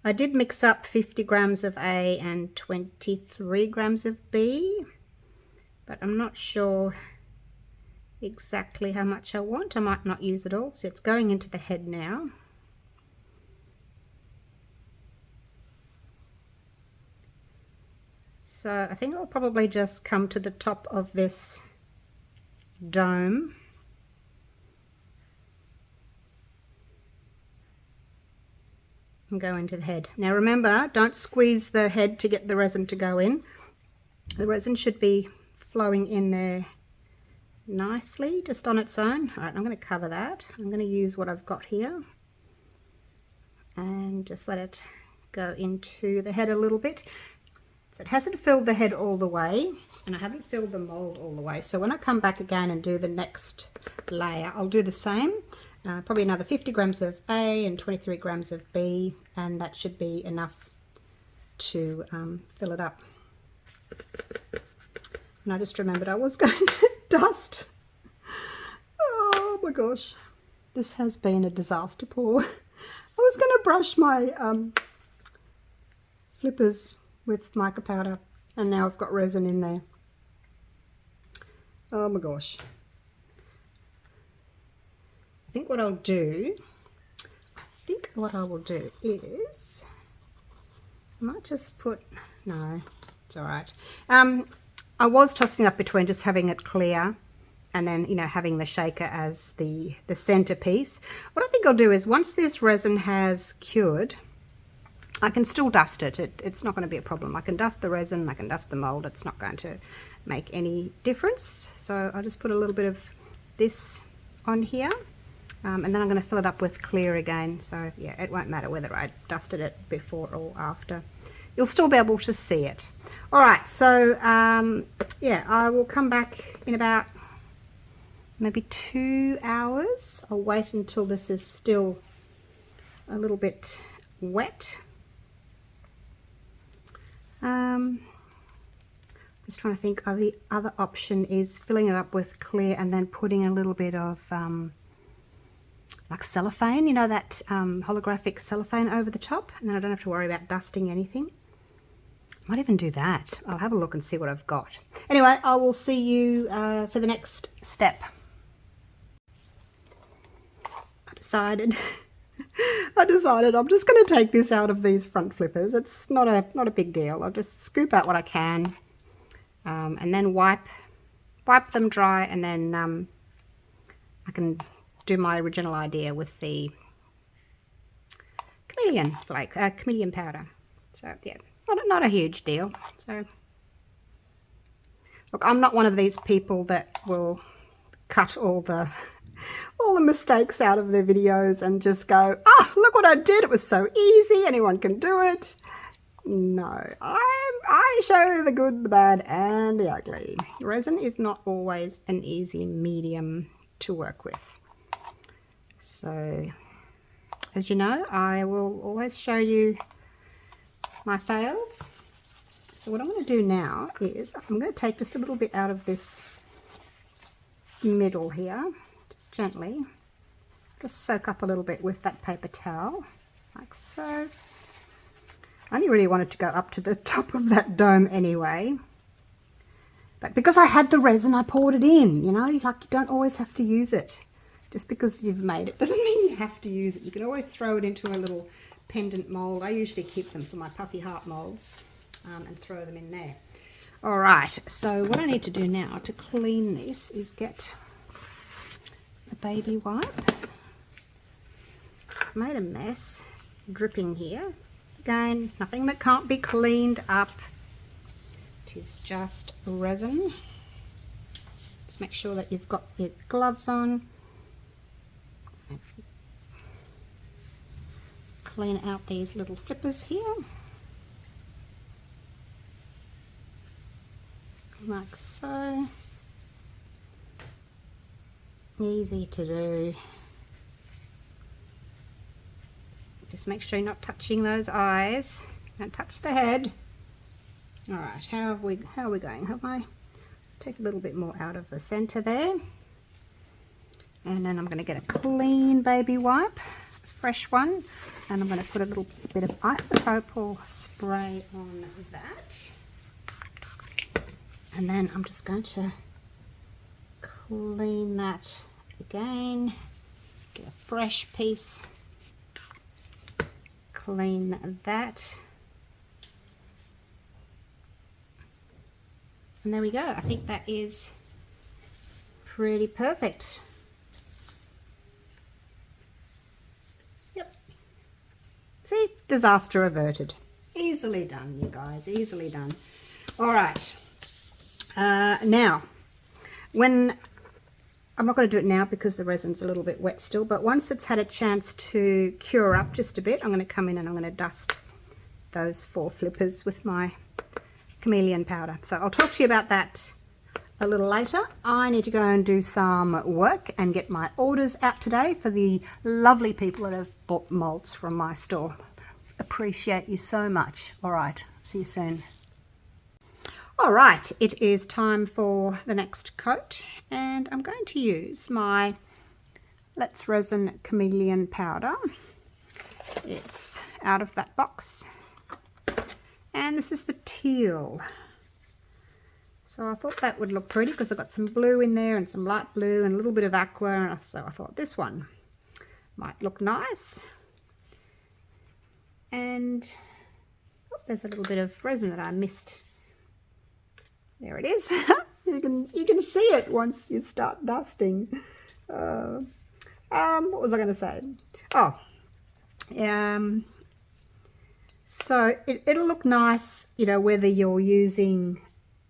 I did mix up 50 grams of A and 23 grams of B, but I'm not sure exactly how much I want. I might not use it all. So it's going into the head now. So I think it'll probably just come to the top of this dome. And go into the head. Now remember, don't squeeze the head to get the resin to go in. The resin should be flowing in there nicely, just on its own. All right, I'm going to cover that. I'm going to use what I've got here and just let it go into the head a little bit. So it hasn't filled the head all the way, and I haven't filled the mold all the way. So when I come back again and do the next layer, I'll do the same. probably another 50 grams of A and 23 grams of B, and that should be enough to fill it up. And I just remembered I was going to dust. Oh my gosh, this has been a disaster pour. I was going to brush my flippers with mica powder, and now I've got resin in there. Oh my gosh. I think what I will do is, I might just put, no, it's all right. I was tossing up between just having it clear and then, you know, having the shaker as the centerpiece. What I think I'll do is, once this resin has cured, I can still dust it. It's not going to be a problem. I can dust the resin, I can dust the mold. It's not going to make any difference. So I'll just put a little bit of this on here. And then I'm going to fill it up with clear again. So yeah, it won't matter whether I dusted it before or after. You'll still be able to see it. All right, so yeah, I will come back in about maybe 2 hours. I'll wait until this is still a little bit wet. Just trying to think. The other option is filling it up with clear and then putting a little bit of like cellophane, you know, that holographic cellophane over the top, and then I don't have to worry about dusting anything. Might even do that. I'll have a look and see what I've got. Anyway, I will see you for the next step. I decided I'm just going to take this out of these front flippers. It's not a big deal. I'll just scoop out what I can, and then wipe them dry, and then I can do my original idea with the chameleon flake, chameleon powder. So yeah, not a huge deal. So look, I'm not one of these people that will cut all the mistakes out of their videos and just go, oh, look what I did, it was so easy, anyone can do it. No, I show the good, the bad, and the ugly. Resin is not always an easy medium to work with. So, as you know, I will always show you my fails. So what I'm going to do now is I'm going to take just a little bit out of this middle here, just gently. Just soak up a little bit with that paper towel, like so. I only really wanted to go up to the top of that dome anyway. But because I had the resin, I poured it in, you know, like you don't always have to use it. Just because you've made it doesn't mean you have to use it. You can always throw it into a little pendant mold. I usually keep them for my puffy heart molds and throw them in there. All right, so what I need to do now to clean this is get a baby wipe. I've made a mess, dripping here. Again, nothing that can't be cleaned up. It is just resin. Just make sure that you've got your gloves on. Clean out these little flippers here, like so. Easy to do. Just make sure you're not touching those eyes. Don't touch the head. All right, how are we going? Let's take a little bit more out of the center there. And then I'm going to get a clean baby wipe, a fresh one, and I'm going to put a little bit of isopropyl spray on that. And then I'm just going to clean that again, get a fresh piece, clean that. And there we go. I think that is pretty perfect. See, disaster averted. Easily done, you guys, easily done. All right. Now, when I'm not going to do it now because the resin's a little bit wet still, but once it's had a chance to cure up just a bit, I'm going to come in and I'm going to dust those 4 flippers with my chameleon powder. So I'll talk to you about that a little later. I need to go and do some work and get my orders out today for the lovely people that have bought molds from my store. Appreciate you so much. All right, see you soon. All right, it is time for the next coat, and I'm going to use my Let's Resin Chameleon powder. It's out of that box, and this is the teal. So I thought that would look pretty because I've got some blue in there and some light blue and a little bit of aqua, so I thought this one might look nice. And oh, there's a little bit of resin that I missed. There it is. you can see it once you start dusting. What was I going to say? Oh, so it'll look nice, you know, whether you're using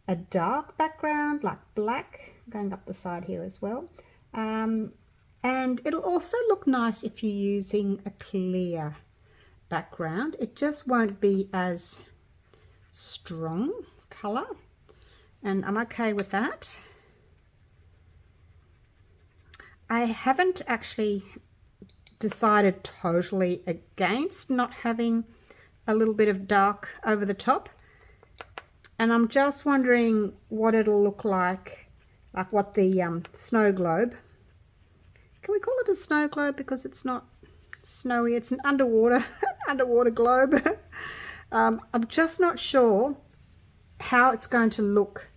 a dark background like black, going up the side here as well. And it'll also look nice if you're using a clear background. It just won't be as strong color, and I'm okay with that. I haven't actually decided totally against not having a little bit of dark over the top, and I'm just wondering what it'll look like what the snow globe, can we call it a snow globe because it's not snowy, it's an underwater underwater globe. I'm just not sure how it's going to look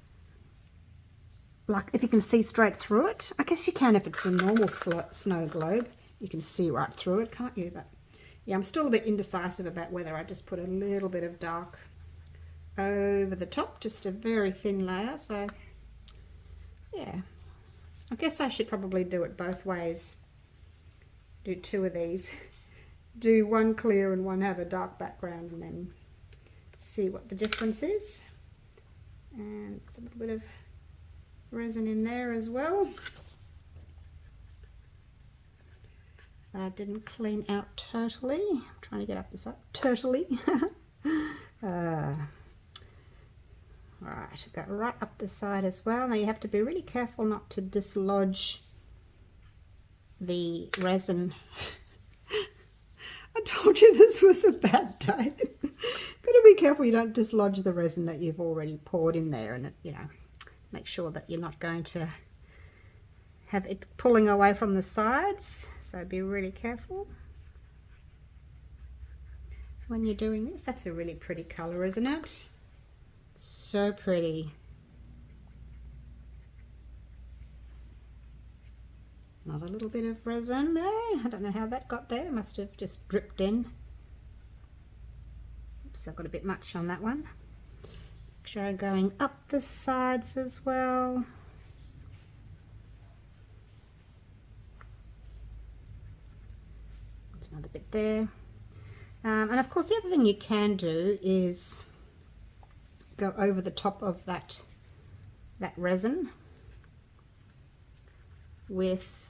like, if you can see straight through it. I guess you can if it's a normal snow globe, you can see right through it, can't you? But yeah, I'm still a bit indecisive about whether I just put a little bit of dark over the top, just a very thin layer. So yeah, I guess I should probably do it both ways. Do two of these, do one clear and one have a dark background, and then see what the difference is. And it's a little bit of resin in there as well that I didn't clean out totally. I'm trying to get up this up turtly. Alright, go right up the side as well. Now you have to be really careful not to dislodge the resin. I told you this was a bad day. Gotta be careful you don't dislodge the resin that you've already poured in there, and you know, make sure that you're not going to have it pulling away from the sides, so be really careful when you're doing this. That's a really pretty color, isn't it? So pretty. Another little bit of resin there. I don't know how that got there. Must have just dripped in. Oops, I've got a bit much on that one. Make sure I'm going up the sides as well. There's another bit there. And of course the other thing you can do is go over the top of that resin with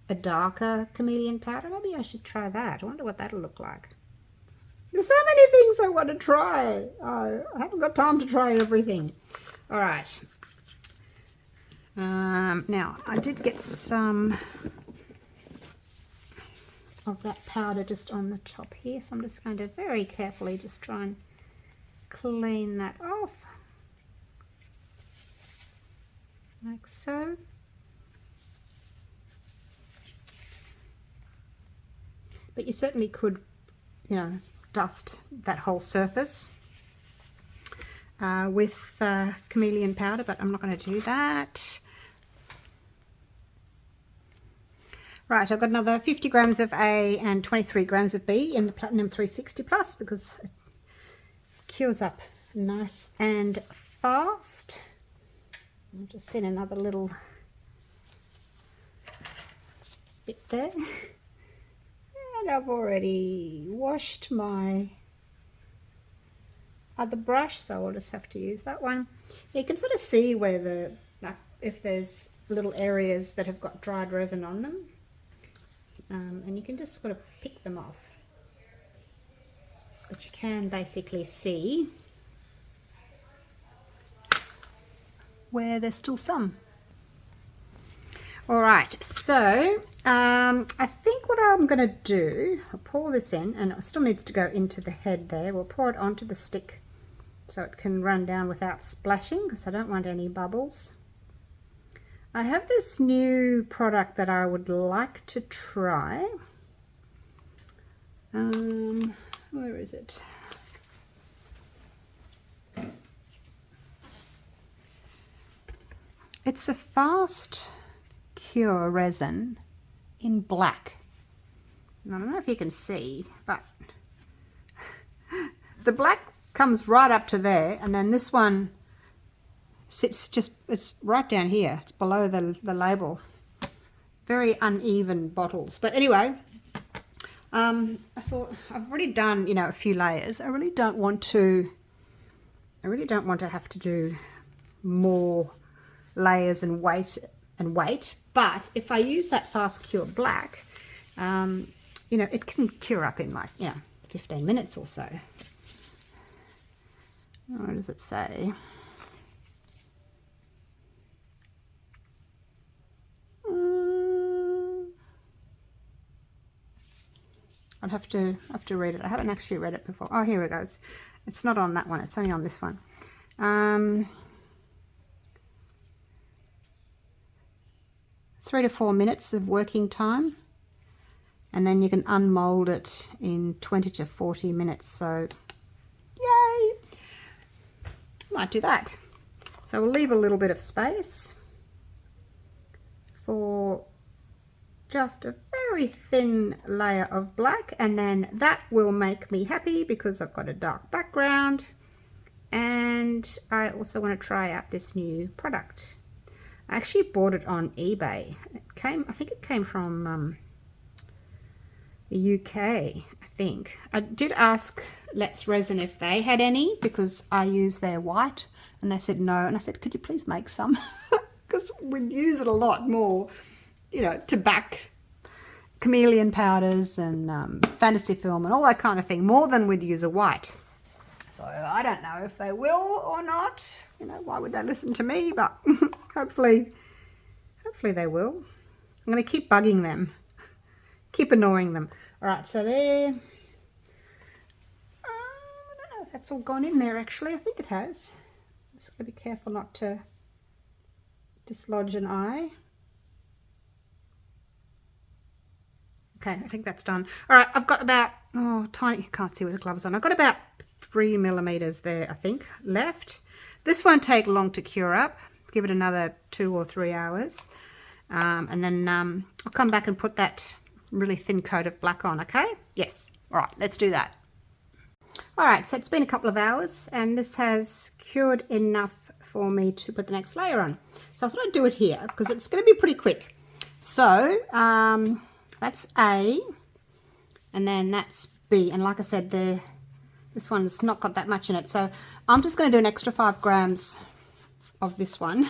a darker chameleon powder. Maybe I should try that. I wonder what that'll look like. There's so many things I want to try. I haven't got time to try everything. All right. Now, I did get some of that powder just on the top here, so I'm just going to very carefully just try and clean that off. Like so. But you certainly could, you know, dust that whole surface with chameleon powder, but I'm not going to do that. Right, I've got another 50 grams of A and 23 grams of B in the Platinum 360 Plus because it cures up nice and fast. I'll just in another little bit there. And I've already washed my other brush, so I'll just have to use that one. You can sort of see where if there's little areas that have got dried resin on them, and you can just sort of pick them off. But you can basically see where there's still some. All right, so I think what I'm going to do, I'll pour this in, and it still needs to go into the head there. We'll pour it onto the stick so it can run down without splashing, because I don't want any bubbles. I have this new product that I would like to try. Where is it? It's a fast cure resin in black. I don't know if you can see, but the black comes right up to there, and then this one sits just, it's right down here. It's below the label. Very uneven bottles. But anyway, I thought I've already done, you know, a few layers. I really don't want to have to do more layers and wait. But if I use that fast cure black, you know, it can cure up in like, you know, 15 minutes or so. What does it say? I'll have to read it. I haven't actually read it before. Oh, here it goes. It's not on that one. It's only on this one. 3 to 4 minutes of working time, and then you can unmold it in 20 to 40 minutes. So, yay! Might do that. So we'll leave a little bit of space for just a very thin layer of black, and then that will make me happy because I've got a dark background, and I also want to try out this new product. I actually bought it on eBay. I think it came from the UK, I think. I did ask Let's Resin if they had any, because I use their white, and they said no, and I said, could you please make some? Because we'd use it a lot more, you know, to back chameleon powders and fantasy film and all that kind of thing, more than we'd use a white. So I don't know if they will or not. You know, why would they listen to me? But hopefully they will. I'm going to keep bugging them, keep annoying them. All right, so there. I don't know if that's all gone in there. Actually, I think it has. Just got to be careful not to dislodge an eye. Okay, I think that's done. All right, I've got about, oh, tiny, you can't see with the gloves on. I've got about 3 millimeters there, I think, left. This won't take long to cure up. Give it another 2 or 3 hours. And then I'll come back and put that really thin coat of black on, okay? Yes. All right, let's do that. All right, so it's been a couple of hours, and this has cured enough for me to put the next layer on. So I thought I'd do it here because it's going to be pretty quick. So that's A, and then that's B. And like I said, this one's not got that much in it. So I'm just going to do an extra 5 grams of this one.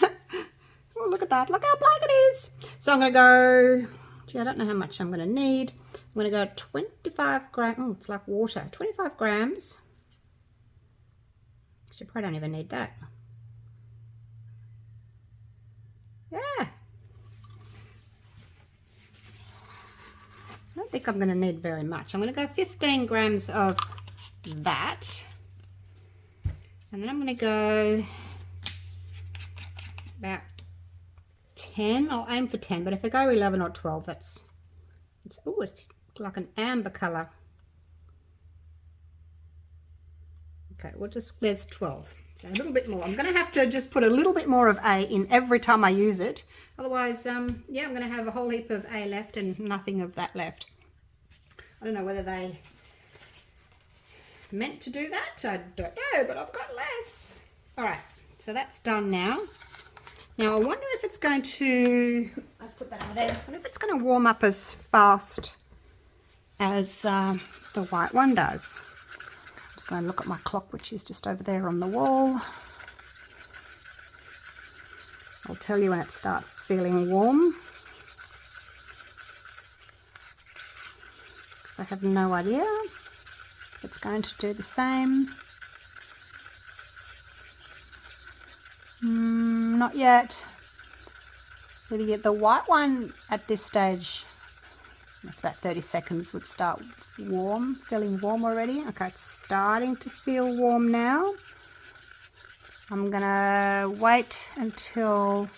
Oh, look at that. Look how black it is. So I'm going to go, gee, I don't know how much I'm going to need. I'm going to go 25 grams. Oh, it's like water. 25 grams. Actually, probably don't even need that. Yeah. I don't think I'm going to need very much. I'm going to go 15 grams of that. And then I'm going to go about 10. I'll aim for 10, but if I go 11 or 12, it's like an amber color. Okay, we'll just, there's 12. So a little bit more. I'm going to have to just put a little bit more of A in every time I use it. Otherwise, yeah, I'm going to have a whole heap of A left and nothing of that left. I don't know whether they meant to do that. I don't know, but I've got less. All right, so that's done now. Now I wonder if it's going to, let's put that over there. I wonder if it's going to warm up as fast as the white one does. I'm just going to look at my clock, which is just over there on the wall. I'll tell you when it starts feeling warm, because I have no idea if it's going to do the same. not yet. So you get the white one at this stage. That's about 30 seconds would start warm, feeling warm already. Okay, it's starting to feel warm now. I'm gonna wait until,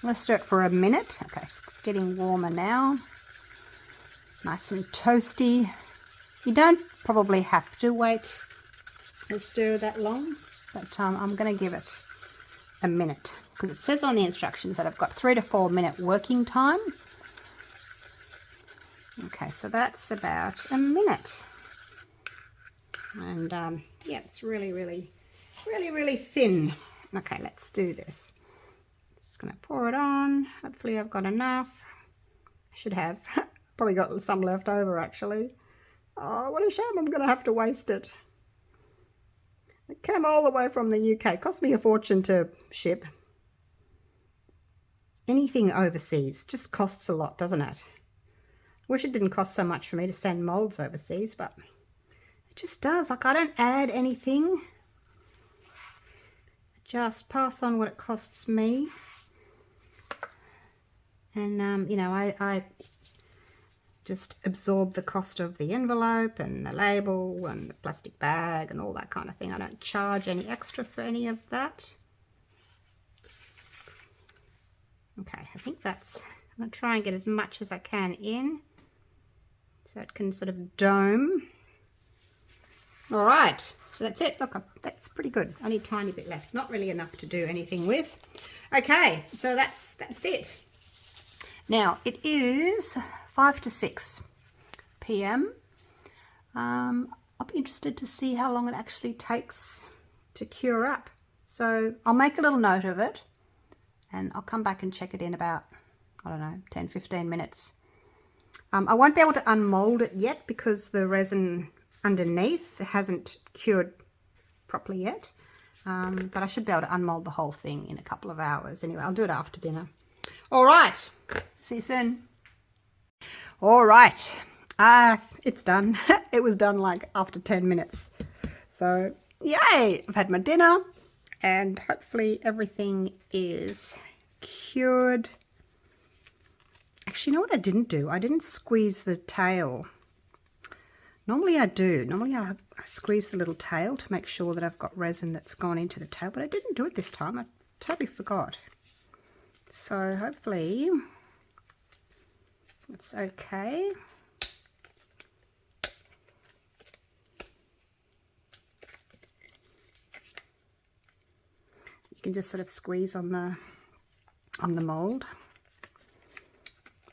let's do it for a minute. Okay, it's getting warmer now. Nice and toasty. You don't probably have to wait and stir that long, but I'm gonna give it a minute because it says on the instructions that I've got 3 to 4 minute working time. Okay, so that's about a minute. And yeah, it's really thin. Okay, let's do this. Just gonna pour it on. Hopefully I've got enough. I should have. Probably got some left over actually. Oh, what a shame, I'm gonna have to waste it. It came all the way from the UK. It cost me a fortune to ship. Anything overseas just costs a lot, doesn't it? Wish it didn't cost so much for me to send molds overseas, but it just does. Like, I don't add anything. I just pass on what it costs me. And, you know, I just absorb the cost of the envelope and the label and the plastic bag and all that kind of thing. I don't charge any extra for any of that. Okay, I think that's, I'm going to try and get as much as I can in, so it can sort of dome. All right, so that's it. Look, that's pretty good. Only a tiny bit left. Not really enough to do anything with. Okay, so that's it. Now, it is 5 to 6 p.m. I'll be interested to see how long it actually takes to cure up. So I'll make a little note of it and I'll come back and check it in about, I don't know, 10, 15 minutes. I won't be able to unmold it yet because the resin underneath hasn't cured properly yet. But I should be able to unmold the whole thing in a couple of hours. Anyway, I'll do it after dinner. All right. See you soon. All right. It's done. It was done like after 10 minutes. So, yay. I've had my dinner and hopefully everything is cured. Actually, you know what I didn't do? I didn't squeeze the tail. Normally I do. Normally I squeeze the little tail to make sure that I've got resin that's gone into the tail, but I didn't do it this time. I totally forgot. So hopefully it's okay. You can just sort of squeeze on the mold.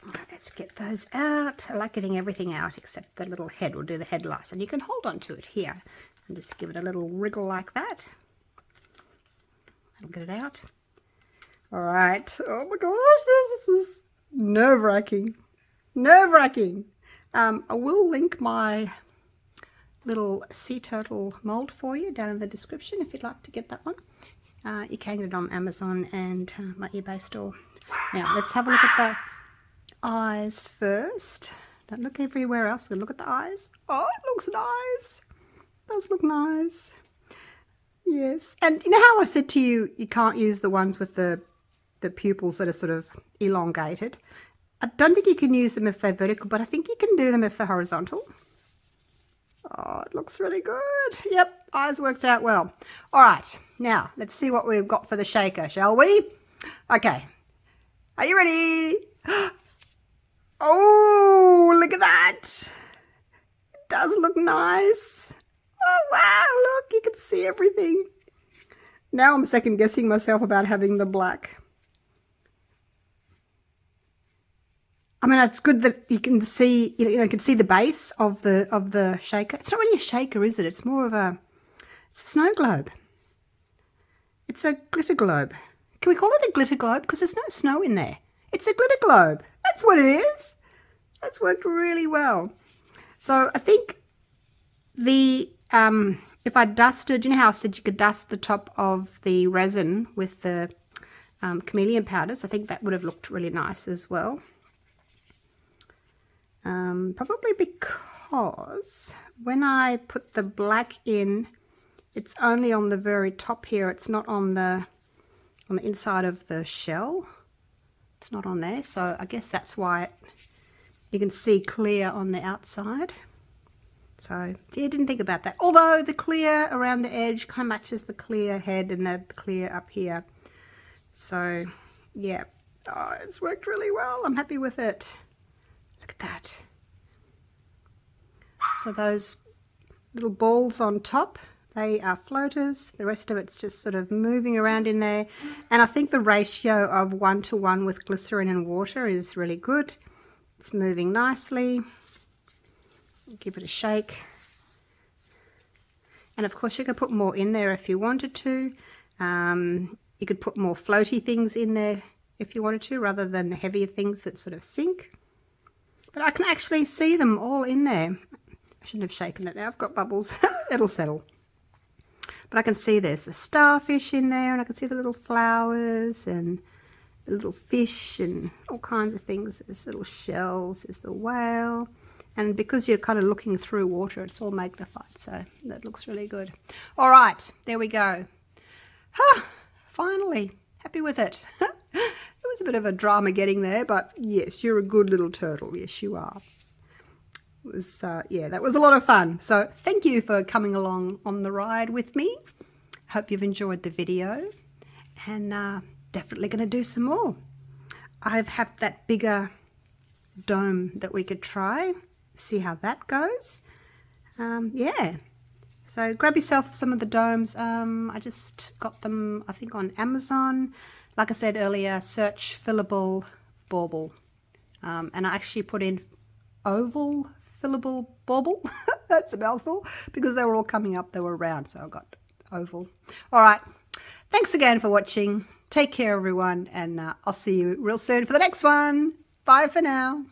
Right, let's get those out. I like getting everything out except the little head. We'll do the head last. And you can hold on to it here and just give it a little wriggle like that. I'll get it out. All right. Oh my gosh, this is nerve-wracking. Nerve-wracking. I will link my little sea turtle mold for you down in the description if you'd like to get that one. You can get it on Amazon and my eBay store. Now, let's have a look at the eyes first. Don't look everywhere else. We'll look at the eyes. Oh, it looks nice. It does look nice. Yes. And you know how I said to you, you can't use the ones with the pupils that are sort of elongated? I don't think you can use them if they're vertical, but I think you can do them if they're horizontal. Oh, it looks really good. Yep, eyes worked out well. All right, now let's see what we've got for the shaker, shall we? Okay, are you ready? Oh, look at that. It does look nice. Oh, wow, look, you can see everything. Now I'm second guessing myself about having the black. I mean, it's good that you can see, you can see the base of the shaker. It's not really a shaker, is it? It's more of it's a snow globe. It's a glitter globe. Can we call it a glitter globe? Because there's no snow in there. It's a glitter globe. That's what it is. That's worked really well. So I think if I dusted, you know how I said you could dust the top of the resin with the chameleon powders? I think that would have looked really nice as well. Probably because when I put the black in, it's only on the very top here. It's not on the on the inside of the shell. It's not on there, so I guess that's why you can see clear on the outside. So yeah, didn't think about that. Although the clear around the edge kind of matches the clear head and the clear up here. So yeah, oh, it's worked really well. I'm happy with it. Look at that. So those little balls on top, they are floaters. The rest of it's just sort of moving around in there. And I think the ratio of 1:1 with glycerin and water is really good. It's moving nicely. Give it a shake. And of course you could put more in there if you wanted to. You could put more floaty things in there if you wanted to, rather than the heavier things that sort of sink. But I can actually see them all in there. I shouldn't have shaken it now. I've got bubbles. It'll settle. But I can see there's the starfish in there, and I can see the little flowers and the little fish and all kinds of things. There's little shells. There's the whale. And because you're kind of looking through water, it's all magnified. So that looks really good. All right, there we go. Finally, happy with it. It was a bit of a drama getting there, but yes, you're a good little turtle. Yes, you are. It was, yeah, that was a lot of fun. So thank you for coming along on the ride with me. Hope you've enjoyed the video, and definitely going to do some more. I have that bigger dome that we could try. See how that goes. Yeah, so grab yourself some of the domes. I just got them, I think, on Amazon. Like I said earlier, search fillable bauble, and I actually put in oval fillable bauble. That's a mouthful, because they were all coming up, they were round, so I got oval. All right, thanks again for watching. Take care, everyone, and I'll see you real soon for the next one. Bye for now.